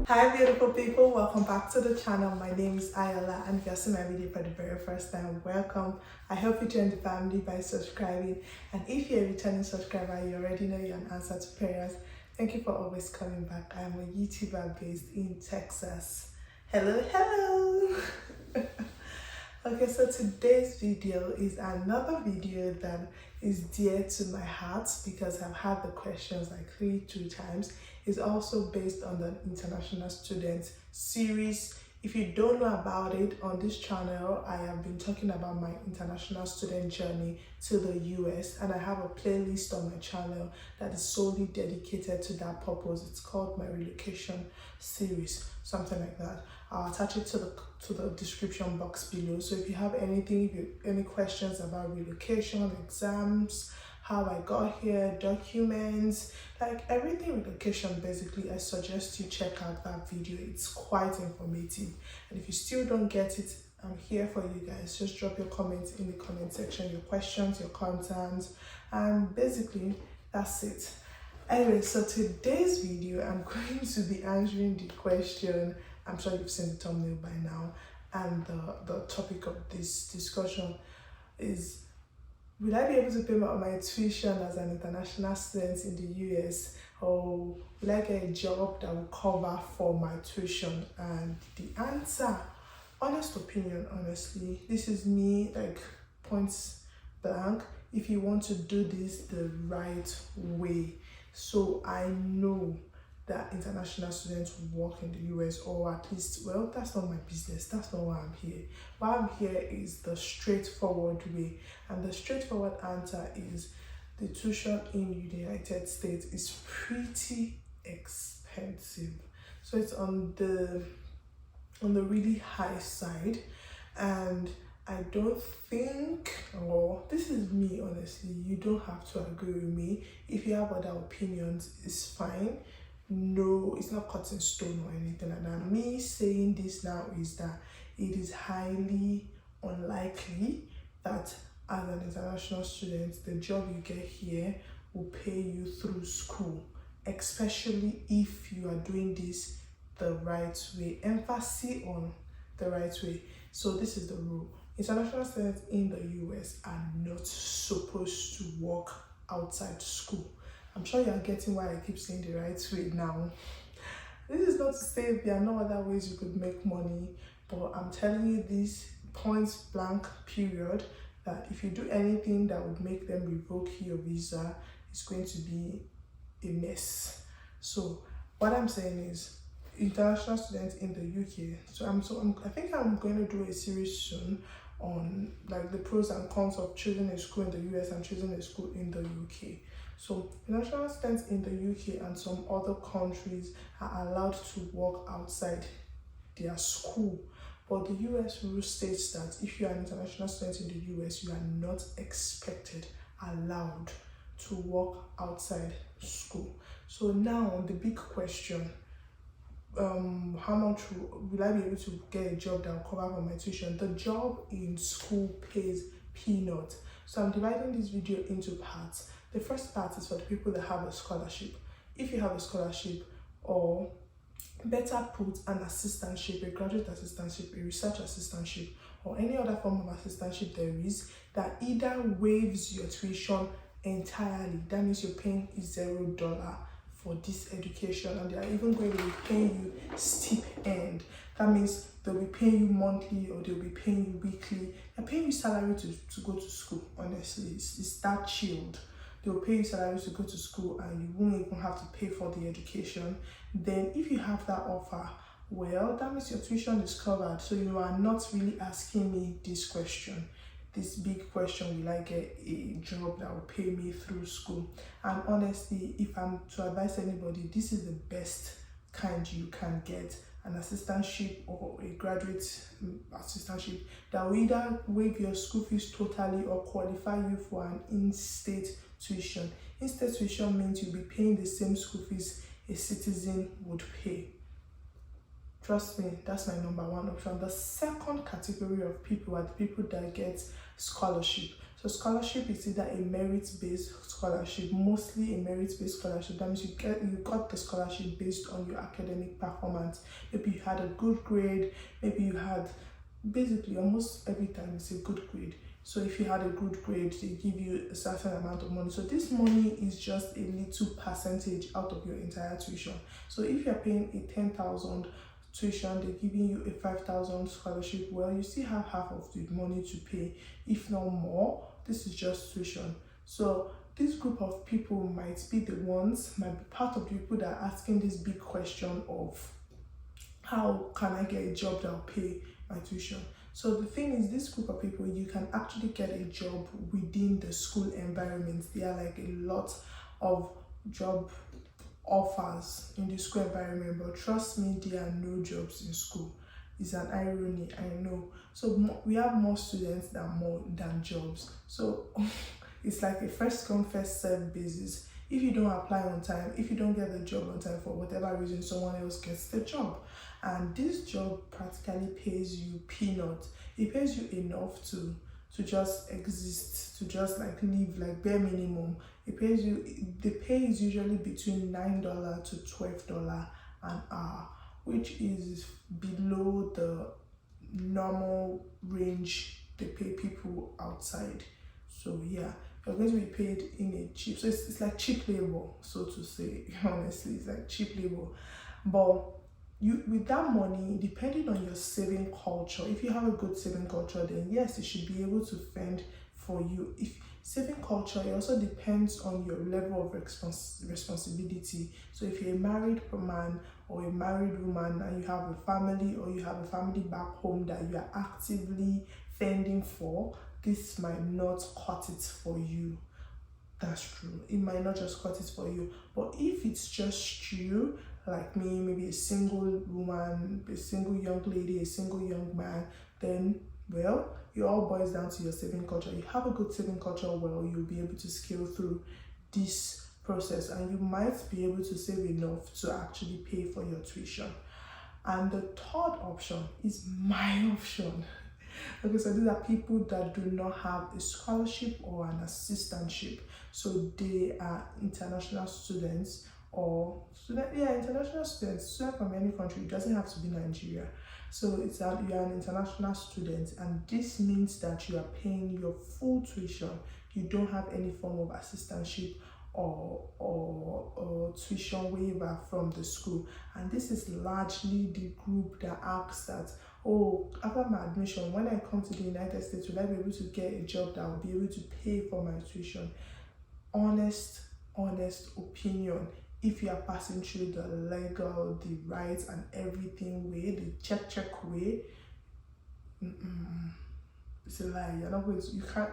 Hi beautiful people, welcome back to the channel. My name is Ayoola, and if you're seeing my video for the very first time, welcome. I hope you join the family by subscribing, and if you're a returning subscriber, you already know you're an answer to prayers. Thank you for always coming back. I'm a YouTuber based in Texas. Hello. Okay, so today's video is another video that is dear to my heart because I've had the questions like two times. It's also based on the International Student series. If you don't know about it, on this channel, I have been talking about my international student journey to the US, and I have a playlist on my channel that is solely dedicated to that purpose. It's called my relocation series, something like that. I'll attach it to the description box below. So if you have any questions about relocation, exams, how I got here, documents, like everything relocation basically, I suggest you check out that video. It's quite informative. And if you still don't get it, I'm here for you guys. Just drop your comments in the comment section, your questions, your concerns, and basically that's it. Anyway, so today's video, I'm going to be answering the question. I'm sure you've seen the thumbnail by now, and the topic of this discussion is, will I be able to pay my tuition as an international student in the US, or will I get a job that will cover for my tuition? And the answer, honest opinion, honestly, this is me, like points blank. If you want to do this the right way, so I know that international students work in the US, or at least, well, that's not my business. That's not why I'm here. Why I'm here is the straightforward way. And the straightforward answer is the tuition in the United States is pretty expensive. So it's on the really high side. And I don't think, or this is me honestly, you don't have to agree with me. If you have other opinions, it's fine. No, it's not cut in stone or anything like that. Me saying this now is that it is highly unlikely that as an international student, the job you get here will pay you through school, especially if you are doing this the right way. Emphasis on the right way. So this is the rule. International students in the US are not supposed to work outside school. I'm sure you're getting why I keep saying the right way now. This is not to say there are no other ways you could make money, but I'm telling you this point blank period, that if you do anything that would make them revoke your visa, it's going to be a mess. So what I'm saying is, international students in the UK, I think I'm going to do a series soon on like the pros and cons of choosing a school in the US and choosing a school in the UK. So international students in the UK and some other countries are allowed to work outside their school, but the US rule states that if you are an international student in the US, you are not allowed to work outside school. So now the big question, how much will I be able to get a job that will cover for my tuition? The job in school pays peanuts. So I'm dividing this video into parts. The first part is for the people that have a scholarship. If you have a scholarship, or better put, an assistantship, a graduate assistantship, a research assistantship, or any other form of assistantship there is, that either waives your tuition entirely. That means you're paying $0 for this education, and they are even going to be paying you stipend. That means they'll be paying you monthly, or they'll be paying you weekly. They're paying you salary to go to school. Honestly, it's that chilled. They'll pay you salary to go to school, and you won't even have to pay for the education. Then if you have that offer, well, that means your tuition is covered. So you are not really asking me this question, this big question, will I get a job that will pay me through school? And honestly, if I'm to advise anybody, this is the best kind you can get, an assistantship or a graduate assistantship that will either waive your school fees totally or qualify you for an in-state tuition. In-state tuition means you'll be paying the same school fees a citizen would pay. Trust me, that's my number one option. The second category of people are the people that get scholarship. So scholarship is either a merit-based scholarship, mostly a merit-based scholarship. That means you got the scholarship based on your academic performance. Maybe you had a good grade, maybe you had, basically almost every time it's a good grade. So if you had a good grade, they give you a certain amount of money. So this money is just a little percentage out of your entire tuition. So if you're paying a 10,000 tuition, they're giving you a 5,000 scholarship, well, you still have half of the money to pay, if not more. This is just tuition. So this group of people might be part of the people that are asking this big question of how can I get a job that will pay my tuition. So the thing is, this group of people, you can actually get a job within the school environment. There are like a lot of job offers in the school environment, but trust me, there are no jobs in school. It's an irony, I know. So we have more students than jobs. So it's like a first come first served basis. If you don't apply on time, if you don't get the job on time for whatever reason, someone else gets the job. And this job practically pays you peanuts. It pays you enough to just exist, to just like live, like bare minimum. It pays you, the pay is usually between $9 to $12 an hour, which is below the normal range they pay people outside. So yeah, you're going to be paid in a cheap, so it's like cheap labor, so to say. Honestly, it's like cheap labor. But with that money, depending on your saving culture, if you have a good saving culture, then yes, it should be able to fend for you. If saving culture, it also depends on your level of responsibility. So if you're a married man or a married woman and you have a family, or you have a family back home that you are actively fending for, this might not cut it for you. That's true. It might not just cut it for you. But if it's just you, like me, maybe a single woman, a single young lady, a single young man, then, well, it all boils down to your saving culture. You have a good saving culture, well, you'll be able to scale through this process, and you might be able to save enough to actually pay for your tuition. And the third option is my option. Okay, so these are people that do not have a scholarship or an assistantship. So they are international students international students from any country. It doesn't have to be Nigeria. So you are an international student, and this means that you are paying your full tuition. You don't have any form of assistantship or tuition waiver from the school. And this is largely the group that asks that, oh, after my admission, when I come to the United States, will I be able to get a job that will be able to pay for my tuition? Honest opinion, if you are passing through the legal, the rights and everything way, the check way, it's a lie. You're not going to,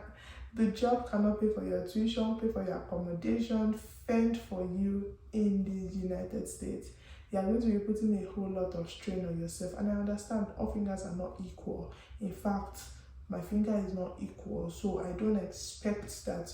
the job cannot pay for your tuition, pay for your accommodation, fend for you in the United States. You are going to be putting a whole lot of strain on yourself. And I understand all fingers are not equal. In fact, my finger is not equal. So I don't expect that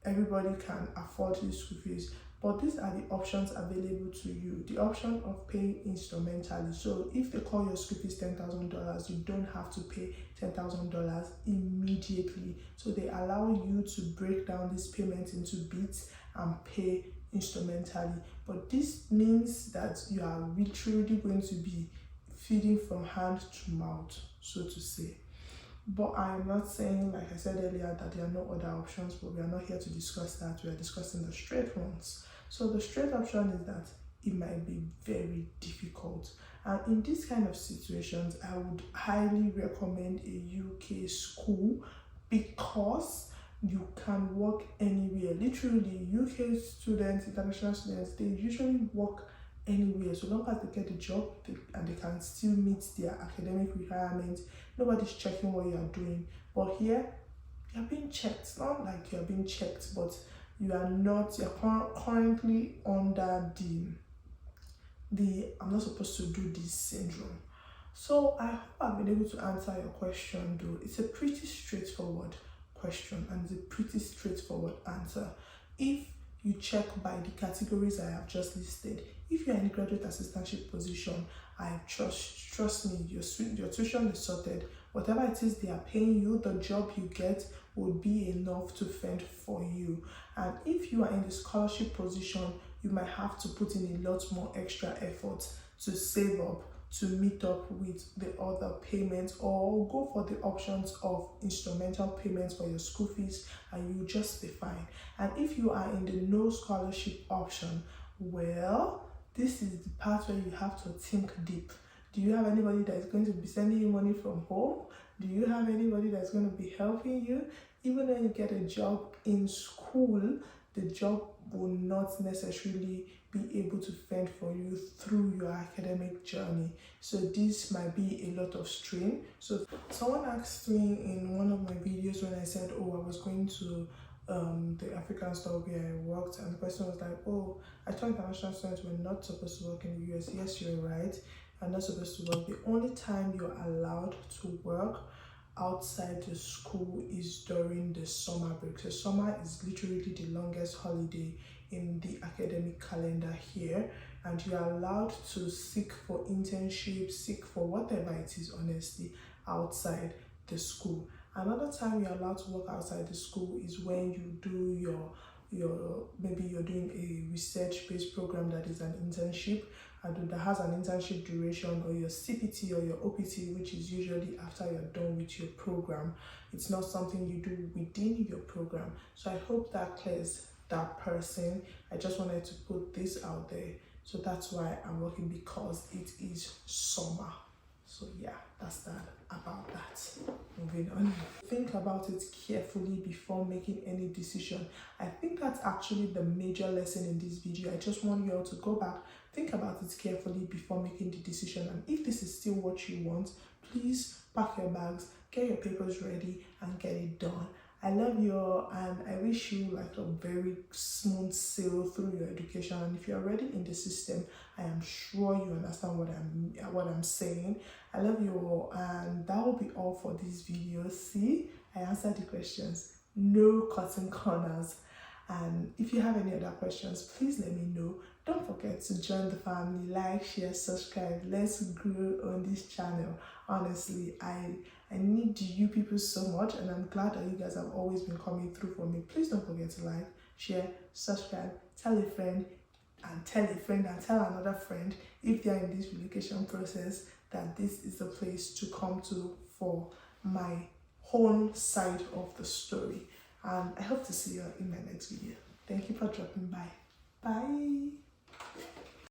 everybody can afford these school fees. But these are the options available to you. The option of paying instrumentally. So if they call your school fees $10,000, you don't have to pay $10,000 immediately. So they allow you to break down this payment into bits and pay instrumentally. But this means that you are literally going to be feeding from hand to mouth, so to say. But I'm not saying, like I said earlier, that there are no other options, but we are not here to discuss that. We are discussing the straight ones. So the straight option is that it might be very difficult. And in these kind of situations, I would highly recommend a UK school, because you can work anywhere. Literally, UK students, international students, they usually work anywhere, so long as they get a job and they can still meet their academic requirements. Nobody's checking what you are doing. But here, you're being checked. Not like you're being checked, but you're currently under the I'm not supposed to do this syndrome. So I hope I've been able to answer your question, though. It's a pretty straightforward question and it's a pretty straightforward answer. If you check by the categories I have just listed, if you're in a graduate assistantship position, I trust me, your tuition is sorted. whatever it is they are paying you, the job you get would be enough to fend for you. And if you are in the scholarship position, you might have to put in a lot more extra effort to save up, to meet up with the other payments, or go for the options of instrumental payments for your school fees, and you'll just be fine. And if you are in the no scholarship option, well, this is the part where you have to think deep. Do you have anybody that is going to be sending you money from home? Do you have anybody that's going to be helping you? Even when you get a job in school, the job will not necessarily be able to fend for you through your academic journey. So this might be a lot of strain. So someone asked me in one of my videos when I said, oh, I was going to the African store where I worked, and the person was like, oh, I thought international students were not supposed to work in the US. Yes, you're right. You're not supposed to work. The only time you're allowed to work outside the school is during the summer break. So summer is literally the longest holiday in the academic calendar here, and you are allowed to seek for internships, seek for whatever it is, honestly, outside the school. Another time you're allowed to work outside the school is when you do your maybe you're doing a research-based program that is an internship, and that has an internship duration, or your CPT or your OPT, which is usually after you're done with your program. It's not something you do within your program. So I hope that clears that person. I just wanted to put this out there. So that's why I'm working, because it is summer. So yeah, that's that about that. Moving on. Think about it carefully before making any decision. I think that's actually the major lesson in this video. I just want you all to go back, think about it carefully before making the decision. And if this is still what you want, please pack your bags, get your papers ready, and get it done. I love you all, and I wish you like a very smooth sail through your education. And if you're already in the system, I am sure you understand what I'm saying. I love you all, and that will be all for this video. See, I answered the questions, no cutting corners. And if you have any other questions, please let me know. Don't forget to join the family, like, share, subscribe. Let's grow on this channel. Honestly, I need you people so much, and I'm glad that you guys have always been coming through for me. Please don't forget to like, share, subscribe, tell a friend, and tell a friend, and tell another friend, if they are in this relocation process, that this is the place to come to for my whole side of the story. And I hope to see you in my next video. Thank you for dropping by. Bye.